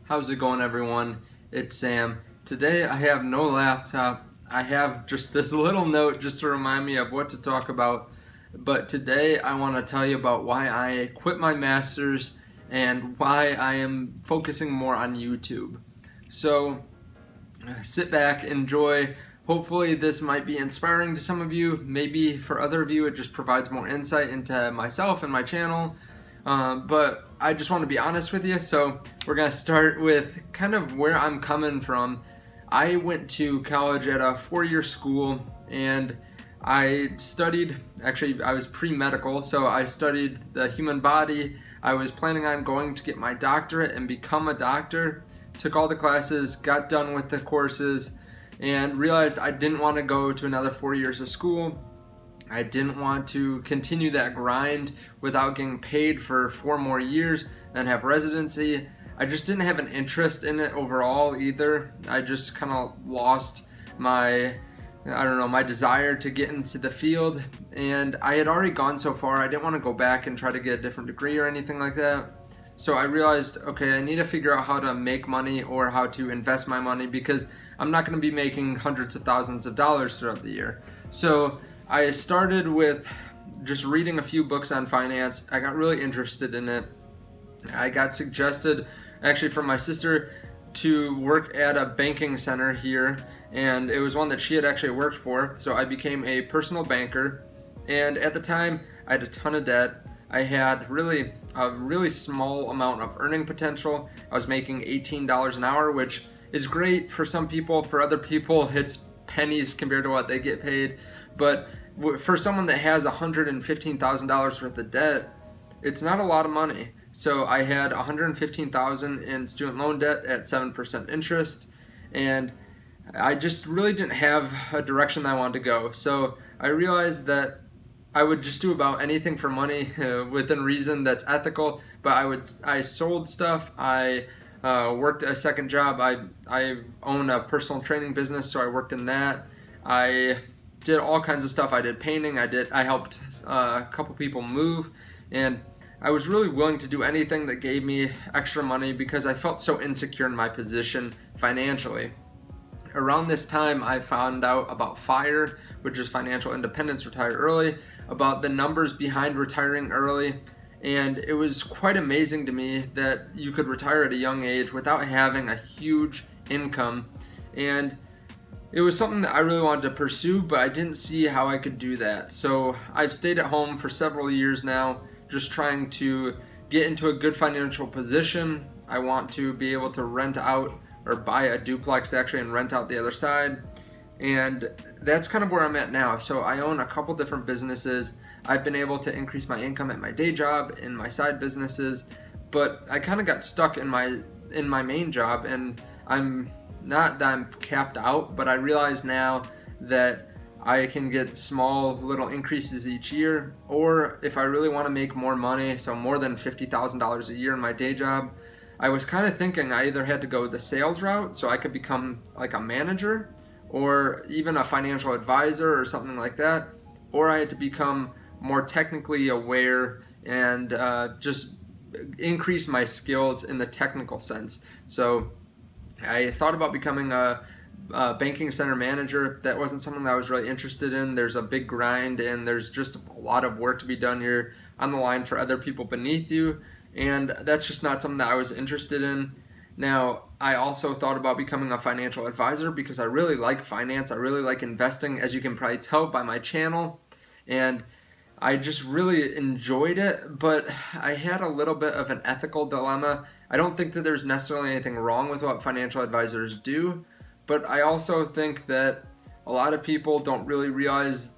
How's it going, everyone? It's Sam. Today I have no laptop. I have just this little note just to remind me of what to talk about. But today I want to tell you about why I quit my master's and why I am focusing more on YouTube. So sit back, enjoy. Hopefully this might be inspiring to some of you. Maybe for other of you it just provides more insight into myself and my channel. But I just want to be honest with you, so we're going to start with kind of where I'm coming from. I went to college at a 4-year school, and I studied, actually I was pre-medical, so I studied the human body. I was planning on going to get my doctorate and become a doctor. Took all the classes, got done with the courses, and realized I didn't want to go to another 4 years of school. I didn't want to continue that grind without getting paid for 4 more years and have residency. I just didn't have an interest in it overall either. I just kind of lost my desire to get into the field, and I had already gone so far. I didn't want to go back and try to get a different degree or anything like that. So I realized, okay, I need to figure out how to make money or how to invest my money, because I'm not going to be making hundreds of thousands of dollars throughout the year. So I started with just reading a few books on finance. I got really interested in it. I got suggested actually from my sister to work at a banking center here, and it was one that she had actually worked for. So I became a personal banker, and at the time I had a ton of debt. I had a really small amount of earning potential. I was making $18 an hour, which is great for some people. For other people, it's pennies compared to what they get paid. But for someone that has $115,000 worth of debt, it's not a lot of money. So I had $115,000 in student loan debt at 7% interest, and I just really didn't have a direction that I wanted to go. So I realized that I would just do about anything for money within reason that's ethical. But I sold stuff. I worked a second job. I own a personal training business, so I worked in that. I did all kinds of stuff. I did painting. I helped a couple people move, and I was really willing to do anything that gave me extra money because I felt so insecure in my position financially. Around this time, I found out about FIRE, which is Financial Independence, Retire Early, about the numbers behind retiring early. And it was quite amazing to me that you could retire at a young age without having a huge income. And it was something that I really wanted to pursue, but I didn't see how I could do that. So I've stayed at home for several years now, just trying to get into a good financial position. I want to be able to rent out or buy a duplex actually and rent out the other side. And that's kind of where I'm at now. So I own a couple different businesses. I've been able to increase my income at my day job and my side businesses, but I kind of got stuck in my main job, and I'm not that I'm capped out, but I realize now that I can get small little increases each year, or if I really want to make more money, so more than $50,000 a year in my day job, I was kind of thinking I either had to go the sales route so I could become like a manager or even a financial advisor or something like that, or I had to become more technically aware and just increase my skills in the technical sense. So I thought about becoming a banking center manager. That wasn't something that I was really interested in. There's a big grind, and there's just a lot of work to be done here on the line for other people beneath you, and that's just not something that I was interested in. Now, I also thought about becoming a financial advisor because I really like finance. I really like investing, as you can probably tell by my channel, and I just really enjoyed it, but I had a little bit of an ethical dilemma. I don't think that there's necessarily anything wrong with what financial advisors do, but I also think that a lot of people don't really realize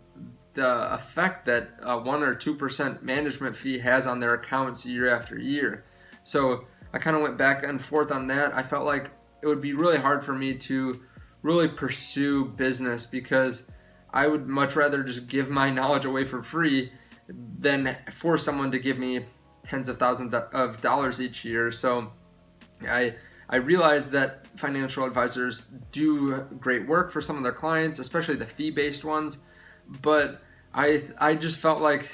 the effect that a 1 or 2% management fee has on their accounts year after year. So I kind of went back and forth on that. I felt like it would be really hard for me to really pursue business because I would much rather just give my knowledge away for free than force someone to give me tens of thousands of dollars each year. So I realized that financial advisors do great work for some of their clients, especially the fee-based ones, but I just felt like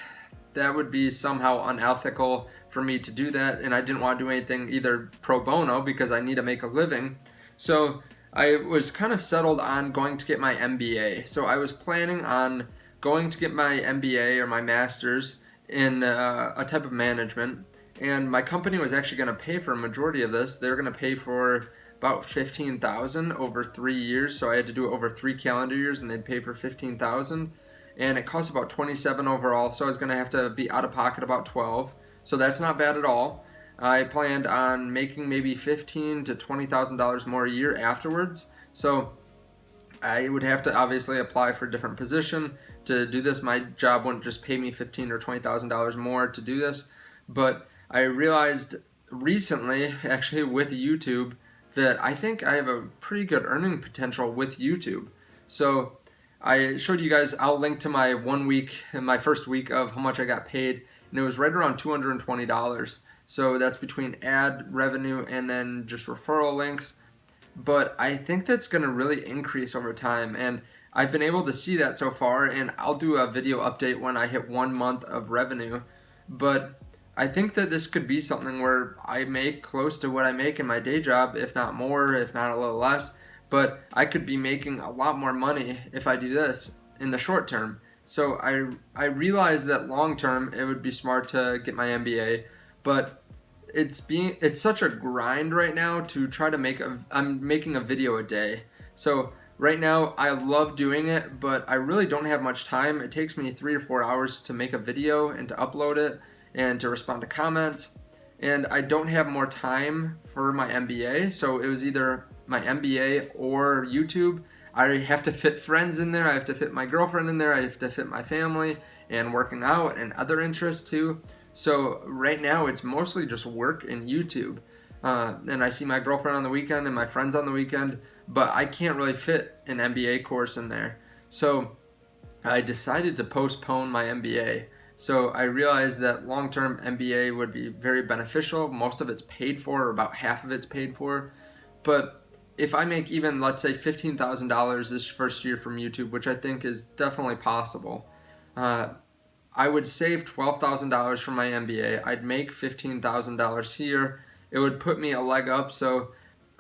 that would be somehow unethical for me to do that, and I didn't want to do anything either pro bono because I need to make a living. So I was kind of settled on going to get my MBA. So I was planning on going to get my MBA or my master's in a type of management, and my company was actually going to pay for a majority of this. They were going to pay for about $15,000 over 3 years, so I had to do it over 3 calendar years, and they'd pay for $15,000, and it cost about $27,000 overall. So I was going to have to be out of pocket about $12,000. So that's not bad at all. I planned on making maybe $15,000 to $20,000 more a year afterwards. So I would have to obviously apply for a different position to do this. My job wouldn't just pay me $15,000 or $20,000 more to do this. But I realized recently, actually with YouTube, that I think I have a pretty good earning potential with YouTube. So I showed you guys, I'll link to my 1 week, my first week of how much I got paid, and it was right around $220. So that's between ad revenue and then just referral links. But I think that's going to really increase over time, and I've been able to see that so far, and I'll do a video update when I hit 1 month of revenue. But I think that this could be something where I make close to what I make in my day job, if not more, if not a little less. But I could be making a lot more money if I do this in the short term. So I realize that long term it would be smart to get my MBA, but it's such a grind right now to try to I'm making a video a day. So right now I love doing it, but I really don't have much time. It takes me 3 or 4 hours to make a video and to upload it and to respond to comments, and I don't have more time for my MBA. So it was either my MBA or YouTube. I have to fit friends in there, I have to fit my girlfriend in there, I have to fit my family and working out and other interests too. So right now it's mostly just work and YouTube, and I see my girlfriend on the weekend and my friends on the weekend, but I can't really fit an MBA course in there. So I decided to postpone my MBA. So I realized that long-term MBA would be very beneficial. Most of it's paid for, or about half of it's paid for. But if I make even, let's say, $15,000 this first year from YouTube, which I think is definitely possible, I would save $12,000 from my MBA. I'd make $15,000 here. It would put me a leg up. So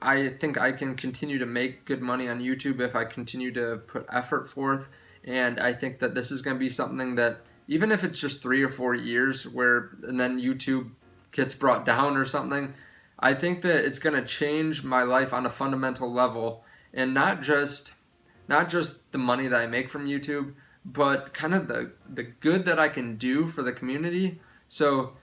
I think I can continue to make good money on YouTube if I continue to put effort forth. And I think that this is going to be something that, even if it's just 3 or 4 years and then YouTube gets brought down or something, I think that it's going to change my life on a fundamental level, and not just the money that I make from YouTube, but kind of the good that I can do for the community. So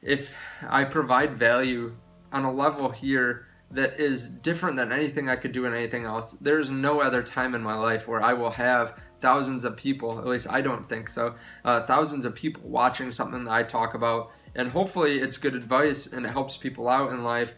if I provide value on a level here that is different than anything I could do in anything else, there's no other time in my life where I will have thousands of people, at least I don't think so, thousands of people watching something that I talk about, and hopefully it's good advice and it helps people out in life.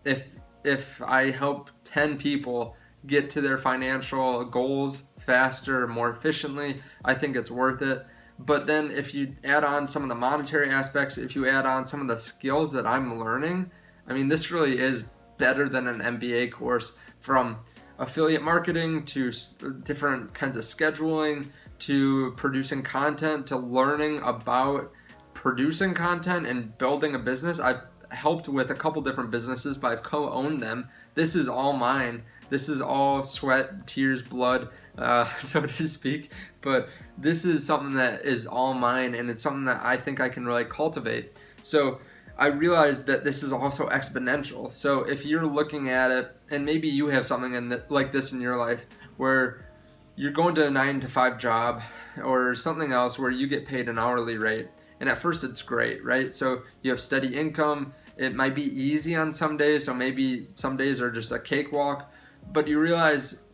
If I help 10 people get to their financial goals faster, more efficiently, I think it's worth it. But then if you add on some of the monetary aspects, if you add on some of the skills that I'm learning, I mean, this really is better than an MBA course, from affiliate marketing to different kinds of scheduling to producing content to learning about producing content and building a business. I've helped with a couple different businesses, but I've co-owned them. This is all mine. This is all sweat, tears, blood, so to speak. But this is something that is all mine, and it's something that I think I can really cultivate. So I realized that this is also exponential. So if you're looking at it, and maybe you have something like this in your life, where you're going to a 9-to-5 job or something else where you get paid an hourly rate, and at first it's great, right? So you have steady income. It might be easy on some days, so maybe some days are just a cakewalk, but you realize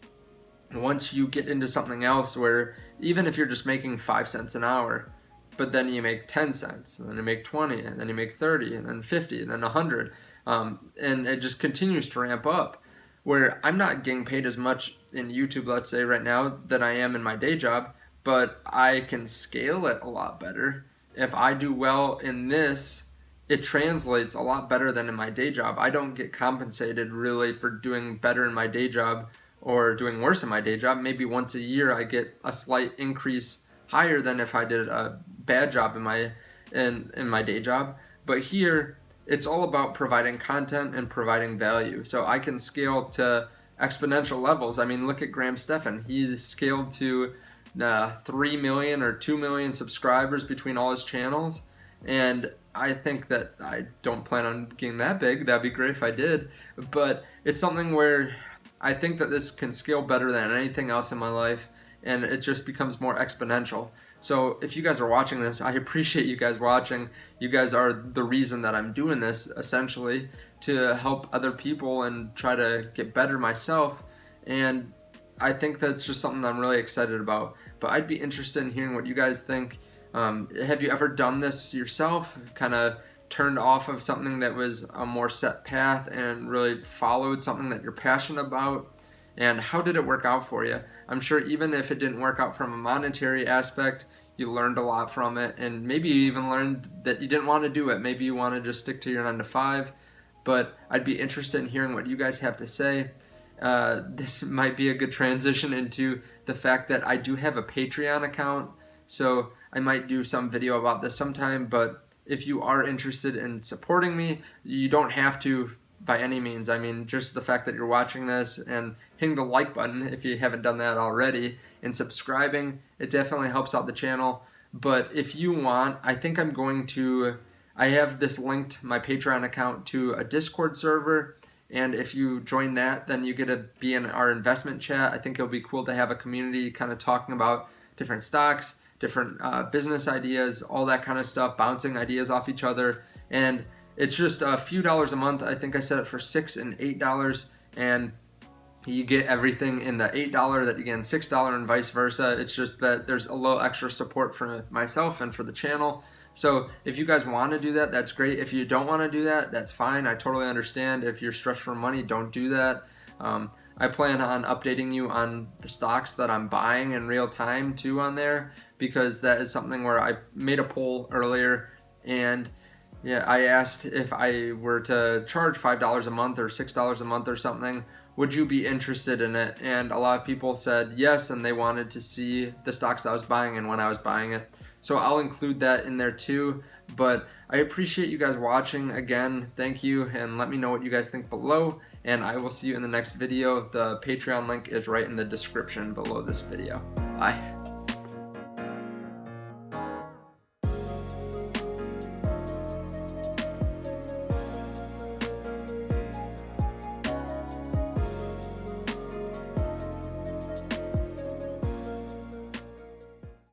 once you get into something else where even if you're just making 5 cents an hour, but then you make 10 cents, and then you make 20, and then you make 30, and then 50, and then 100, and it just continues to ramp up, where I'm not getting paid as much in YouTube, let's say right now, than I am in my day job, but I can scale it a lot better. If I do well in this, it translates a lot better than in my day job. I don't get compensated really for doing better in my day job or doing worse in my day job. Maybe once a year I get a slight increase higher than if I did a bad job in my day job. But here, it's all about providing content and providing value. So I can scale to exponential levels. I mean, look at Graham Stephan. He's scaled to 3 million or 2 million subscribers between all his channels. And I think that I don't plan on getting that big. That'd be great if I did. But it's something where I think that this can scale better than anything else in my life, and it just becomes more exponential. So if you guys are watching this, I appreciate you guys watching. You guys are the reason that I'm doing this, essentially, to help other people and try to get better myself. And I think that's just something I'm really excited about. But I'd be interested in hearing what you guys think. Have you ever done this yourself? Kind of turned off of something that was a more set path and really followed something that you're passionate about? And how did it work out for you? I'm sure even if it didn't work out from a monetary aspect, you learned a lot from it, and maybe you even learned that you didn't want to do it. Maybe you want to just stick to your 9 to 5. But I'd be interested in hearing what you guys have to say. This might be a good transition into the fact that I do have a Patreon account, so I might do some video about this sometime. But if you are interested in supporting me, you don't have to by any means. I mean, just the fact that you're watching this and hitting the like button if you haven't done that already, and subscribing, it definitely helps out the channel. But if you want, I think I have this linked, my Patreon account, to a Discord server, and if you join that, then you get to be in our investment chat. I think it'll be cool to have a community kind of talking about different stocks, different business ideas, all that kind of stuff, bouncing ideas off each other. And it's just a few dollars a month. I think I set it for $6 and $8, and you get everything in the $8 that you get in $6 and vice versa. It's just that there's a little extra support for myself and for the channel. So if you guys want to do that, that's great. If you don't want to do that, that's fine. I totally understand. If you're stretched for money, don't do that. I plan on updating you on the stocks that I'm buying in real time too on there, because that is something where I made a poll earlier, and yeah, I asked if I were to charge $5 a month or $6 a month or something, would you be interested in it? And a lot of people said yes, and they wanted to see the stocks I was buying and when I was buying it. So I'll include that in there too. But I appreciate you guys watching. Again, thank you, and let me know what you guys think below, and I will see you in the next video. The Patreon link is right in the description below this video. Bye.